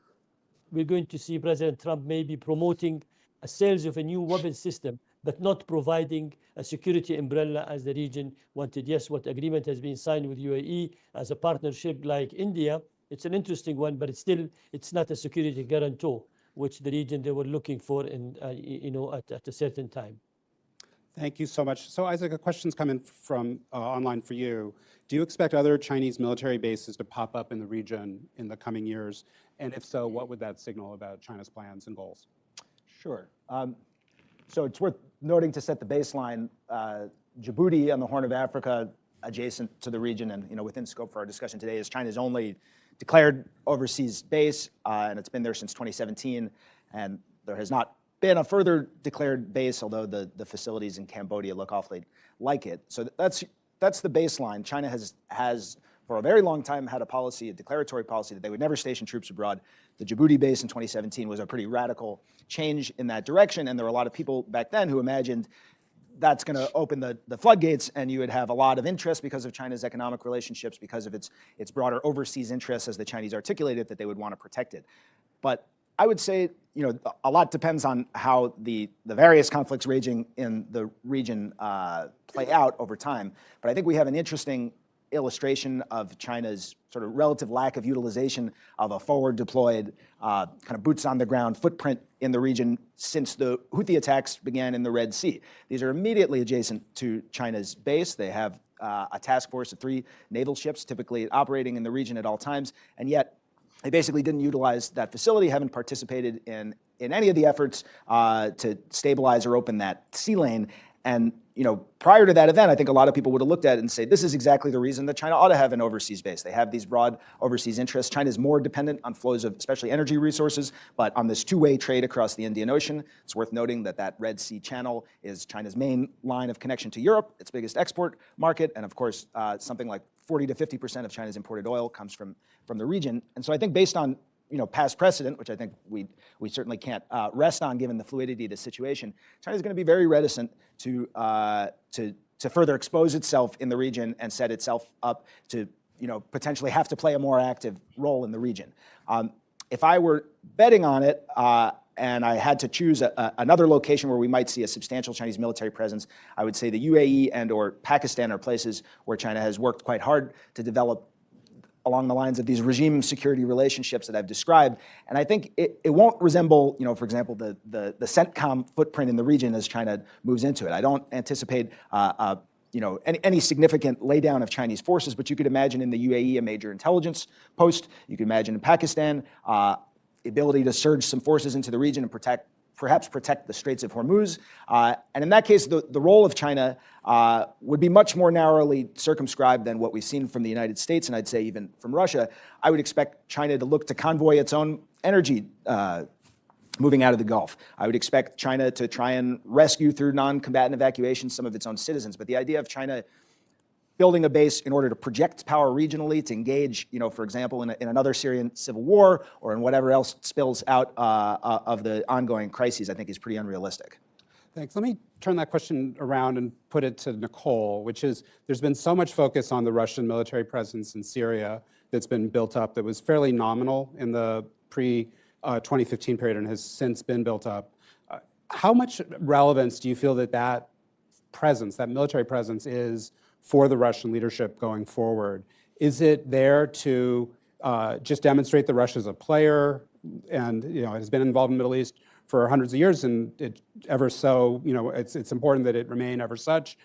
we're going to see President Trump maybe promoting a sales of a new weapon system, but not providing a security umbrella as the region wanted. Yes, what agreement has been signed with UAE as a partnership like India, it's an interesting one, but it's not a security guarantor, which the region they were looking for at a certain time. Thank you so much. So Isaac, a question's coming from online for you. Do you expect other Chinese military bases to pop up in the region in the coming years? And if so, what would that signal about China's plans and goals? Sure. So it's worth noting, to set the baseline, Djibouti on the Horn of Africa, adjacent to the region and within scope for our discussion today, is China's only declared overseas base, and it's been there since 2017. And there has not been a further declared base, although the facilities in Cambodia look awfully like it. So that's the baseline. China has for a very long time had a declaratory policy that they would never station troops abroad. The Djibouti base in 2017 was a pretty radical change in that direction, and there were a lot of people back then who imagined that's going to open the floodgates, and you would have a lot of interest because of China's economic relationships, because of its broader overseas interests, as the Chinese articulated, that they would want to protect it. But I would say, a lot depends on how the various conflicts raging in the region play out over time. But I think we have an interesting illustration of China's sort of relative lack of utilization of a forward deployed kind of boots on the ground footprint in the region since the Houthi attacks began in the Red Sea. These are immediately adjacent to China's base. They have a task force of 3 naval ships typically operating in the region at all times, and yet they basically didn't utilize that facility, haven't participated in any of the efforts to stabilize or open that sea lane. And prior to that event, I think a lot of people would have looked at it and say, this is exactly the reason that China ought to have an overseas base. They have these broad overseas interests. China is more dependent on flows of especially energy resources, but on this two-way trade across the Indian Ocean. It's worth noting that Red Sea channel is China's main line of connection to Europe, its biggest export market, and of course, something like 40 to 50% of China's imported oil comes from the region. And so I think based on past precedent, which I think we certainly can't rest on given the fluidity of the situation, China's going to be very reticent to further expose itself in the region and set itself up to potentially have to play a more active role in the region. If I were betting on it, and I had to choose another location where we might see a substantial Chinese military presence, I would say the UAE and or Pakistan are places where China has worked quite hard to develop along the lines of these regime security relationships that I've described. And I think it won't resemble, for example, the CENTCOM footprint in the region as China moves into it. I don't anticipate any significant laydown of Chinese forces, but you could imagine in the UAE a major intelligence post. You could imagine in Pakistan the ability to surge some forces into the region and perhaps protect the Straits of Hormuz. And in that case, the role of China would be much more narrowly circumscribed than what we've seen from the United States, and I'd say even from Russia. I would expect China to look to convoy its own energy moving out of the Gulf. I would expect China to try and rescue through non-combatant evacuation some of its own citizens. But the idea of China building a base in order to project power regionally, to engage, for example, in another Syrian civil war or in whatever else spills out of the ongoing crises, I think is pretty unrealistic. Thanks. Let me turn that question around and put it to Nicole, which is there's been so much focus on the Russian military presence in Syria that's been built up that was fairly nominal in the pre-2015 period and has since been built up. How much relevance do you feel that presence, that military presence, is for the Russian leadership going forward? Is it there to just demonstrate that Russia is a player and it has been involved in the Middle East for hundreds of years, and it's important that it remain ever such,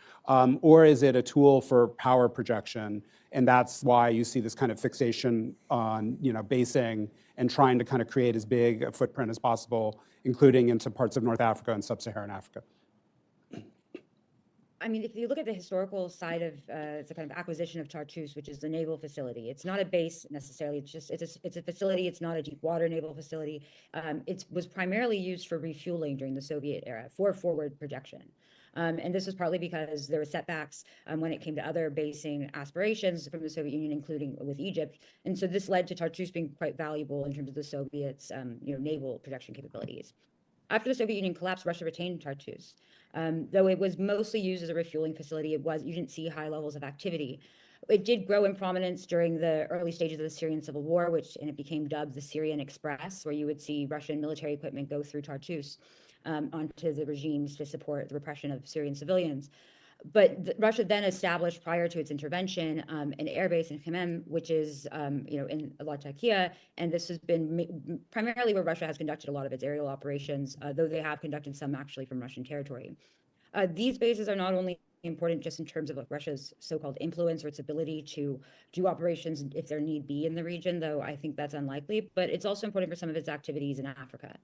or is it a tool for power projection, and that's why you see this kind of fixation on basing and trying to kind of create as big a footprint as possible, including into parts of North Africa and sub-Saharan Africa? I mean, if you look at the historical side of it's a kind of acquisition of Tartus, which is the naval facility. It's not a base necessarily. It's a facility. It's not a deep water naval facility. It was primarily used for refueling during the Soviet era for forward projection. And this was partly because there were setbacks when it came to other basing aspirations from the Soviet Union, including with Egypt. And so this led to Tartus being quite valuable in terms of the Soviets' naval projection capabilities. After the Soviet Union collapsed, Russia retained Tartus. Though it was mostly used as a refueling facility, you didn't see high levels of activity. It did grow in prominence during the early stages of the Syrian civil war, and it became dubbed the Syrian Express, where you would see Russian military equipment go through Tartus onto the regimes to support the repression of Syrian civilians. But Russia then established, prior to its intervention, an airbase in Khmeim, which is in Latakia, and this has been primarily where Russia has conducted a lot of its aerial operations, though they have conducted some actually from Russian territory. These bases are not only important just in terms of Russia's so-called influence or its ability to do operations if there need be in the region, though I think that's unlikely, but it's also important for some of its activities in Africa.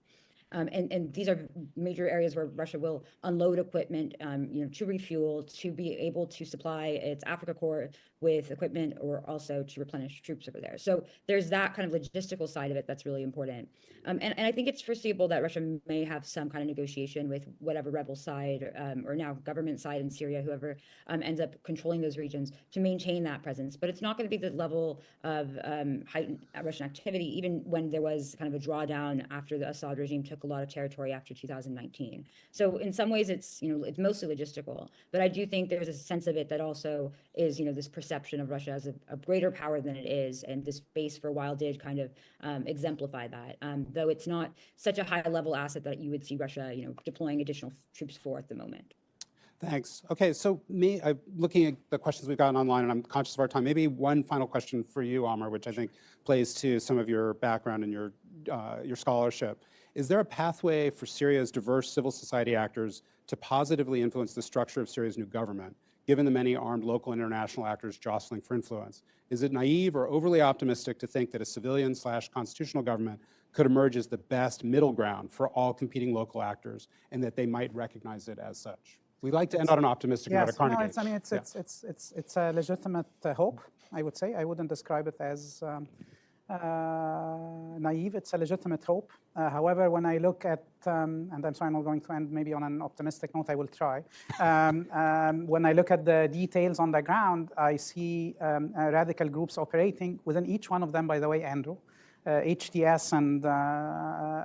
And these are major areas where Russia will unload equipment, to refuel, to be able to supply its Africa Corps with equipment, or also to replenish troops over there. So there's that kind of logistical side of it that's really important. And I think it's foreseeable that Russia may have some kind of negotiation with whatever rebel side or now government side in Syria, whoever ends up controlling those regions, to maintain that presence. But it's not going to be the level of heightened Russian activity, even when there was kind of a drawdown after the Assad regime took a lot of territory after 2019. So in some ways, it's mostly logistical. But I do think there's a sense of it that also is this perception of Russia as a greater power than it is, and this base for a while did kind of exemplify that. Though it's not such a high-level asset that you would see Russia, deploying additional troops for at the moment. Thanks. Okay, so I'm looking at the questions we've gotten online, and I'm conscious of our time. Maybe one final question for you, Amr, which I think plays to some of your background and your scholarship. Is there a pathway for Syria's diverse civil society actors to positively influence the structure of Syria's new government, given the many armed local and international actors jostling for influence? Is it naive or overly optimistic to think that a civilian/constitutional government could emerge as the best middle ground for all competing local actors, and that they might recognize it as such? We like to end on an optimistic note at Carnegie. It's a legitimate hope, I would say. I wouldn't describe it as naive. It's a legitimate hope. However, when I look at, and I'm sorry, I'm not going to end maybe on an optimistic note, I will try. When I look at the details on the ground, I see radical groups operating within each one of them, by the way, Andrew. HTS and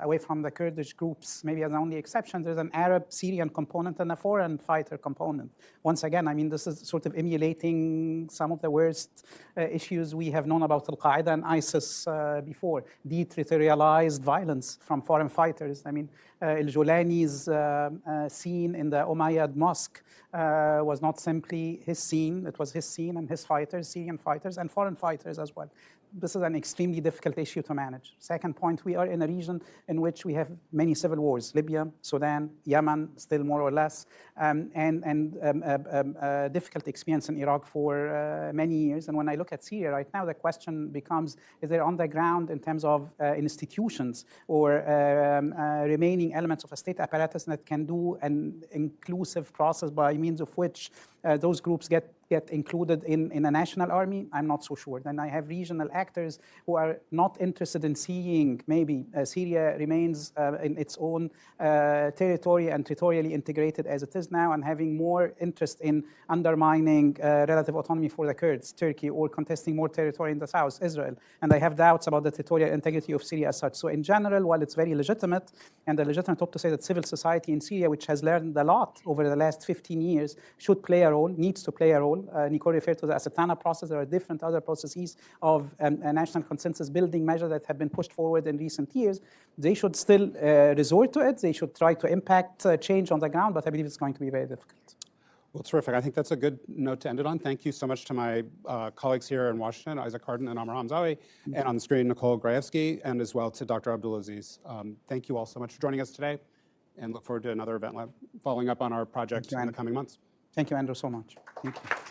away from the Kurdish groups, maybe as the only exception, there's an Arab Syrian component and a foreign fighter component. Once again, I mean, this is sort of emulating some of the worst issues we have known about Al-Qaeda and ISIS before. Deterritorialized violence from foreign fighters. I mean, Al-Julani's scene in the Umayyad Mosque was not simply his scene, it was his scene and his fighters, Syrian fighters and foreign fighters as well. This is an extremely difficult issue to manage. Second point, we are in a region in which we have many civil wars, Libya, Sudan, Yemen, still more or less, and difficult experience in Iraq for many years. And when I look at Syria right now, the question becomes, is there on the ground in terms of institutions or remaining elements of a state apparatus that can do an inclusive process by means of which those groups get included in a national army? I'm not so sure. Then I have regional actors who are not interested in seeing maybe Syria remains in its own territory and territorially integrated as it is now, and having more interest in undermining relative autonomy for the Kurds, Turkey, or contesting more territory in the south, Israel. And I have doubts about the territorial integrity of Syria as such. So in general, while it's very legitimate, and a legitimate hope to say that civil society in Syria, which has learned a lot over the last 15 years, should play a role, needs to play a role. Nico referred to the Asatana process. There are different other processes of a national consensus building measure that have been pushed forward in recent years. They should still resort to it. They should try to impact change on the ground, but I believe it's going to be very difficult. Well, terrific. I think that's a good note to end it on. Thank you so much to my colleagues here in Washington, Isaac Hardin and Amr Hamzawi, and on the screen, Nicole Graevsky, and as well to Dr. Abdulaziz. Thank you all so much for joining us today, and look forward to another event following up on our project in the coming months. Thank you, Andrew, so much. Thank you.